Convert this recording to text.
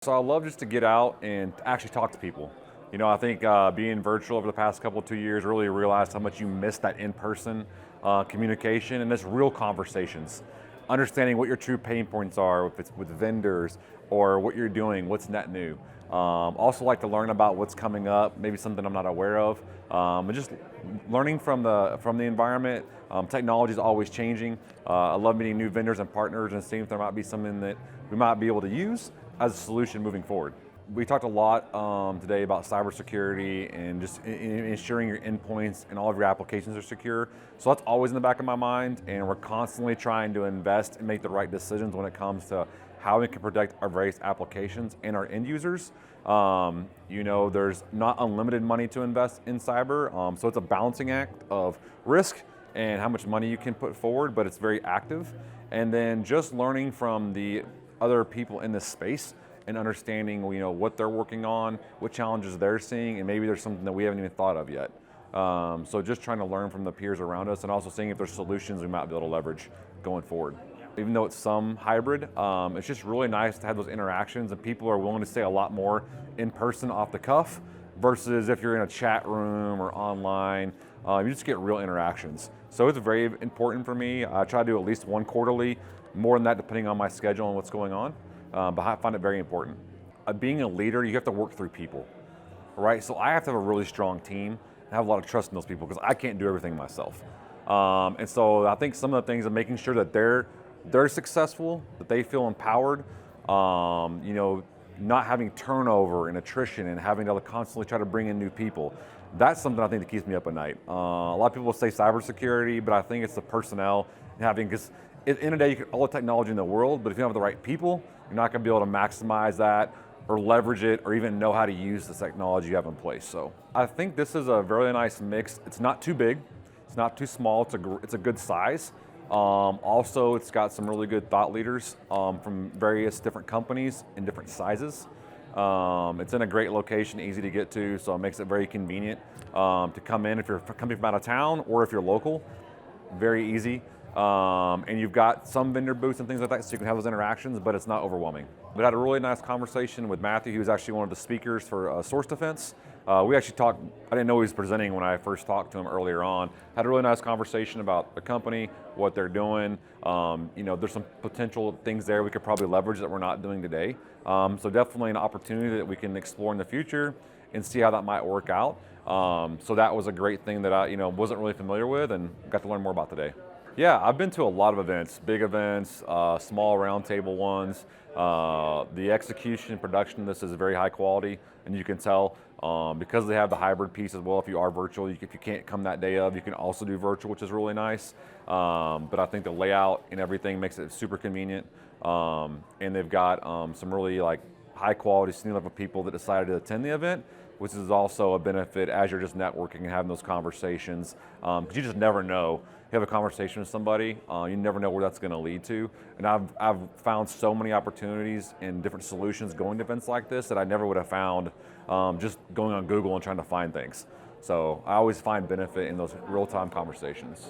So I love just to get out and actually talk to people. I think being virtual over the past couple 2 years, really realized how much you miss that in-person communication and just real conversations. Understanding what your true pain points are, if it's with vendors or what you're doing, what's net new. Also like to learn about what's coming up, maybe something I'm not aware of, and just learning from the environment. Technology is always changing. I love meeting new vendors and partners and seeing if there might be something that we might be able to use as a solution moving forward. We talked a lot today about cybersecurity and just ensuring your endpoints and all of your applications are secure. So that's always in the back of my mind, and we're constantly trying to invest and make the right decisions when it comes to how we can protect our various applications and our end users. There's not unlimited money to invest in cyber, so it's a balancing act of risk and how much money you can put forward, but it's very active. And then just learning from the other people in this space and understanding, what they're working on, what challenges they're seeing, and maybe there's something that we haven't even thought of yet. So just trying to learn from the peers around us and also seeing if there's solutions we might be able to leverage going forward. Even though it's some hybrid, it's just really nice to have those interactions, and people are willing to say a lot more in person off the cuff versus if you're in a chat room or online. You just get real interactions. So it's very important for me. I try to do at least one quarterly, more than that depending on my schedule and what's going on, but I find it very important. Being a leader, you have to work through people, right? So I have to have a really strong team and have a lot of trust in those people because I can't do everything myself. And so I think some of the things of making sure that they're successful, that they feel empowered, not having turnover and attrition and having to constantly try to bring in new people. That's something I think that keeps me up at night. A lot of people say cybersecurity, but I think it's the personnel and because at the end of the day, you can have all the technology in the world, but if you don't have the right people, you're not going to be able to maximize that or leverage it or even know how to use the technology you have in place. So I think this is a very nice mix. It's not too big, it's not too small, it's a good size. Also, it's got some really good thought leaders from various different companies in different sizes. It's in a great location, easy to get to, so it makes it very convenient to come in if you're coming from out of town or if you're local. Very easy. And you've got some vendor booths and things like that, so you can have those interactions, but it's not overwhelming. We had a really nice conversation with Matthew. He was actually one of the speakers for Source Defense. We actually talked, I didn't know he was presenting when I first talked to him earlier on. Had a really nice conversation about the company, what they're doing. There's some potential things there we could probably leverage that we're not doing today. So definitely an opportunity that we can explore in the future and see how that might work out. So that was a great thing that I wasn't really familiar with and got to learn more about today. Yeah, I've been to a lot of events, big events, small roundtable ones. The execution and production of this is very high quality, and you can tell because they have the hybrid piece as well. If you are virtual, if you can't come that day of, you can also do virtual, which is really nice. But I think the layout and everything makes it super convenient. And they've got some really high quality senior level people that decided to attend the event, which is also a benefit as you're just networking and having those conversations. Because you just never know. You have a conversation with somebody, you never know where that's going to lead to. And I've found so many opportunities and different solutions going to events like this that I never would have found just going on Google and trying to find things. So I always find benefit in those real-time conversations.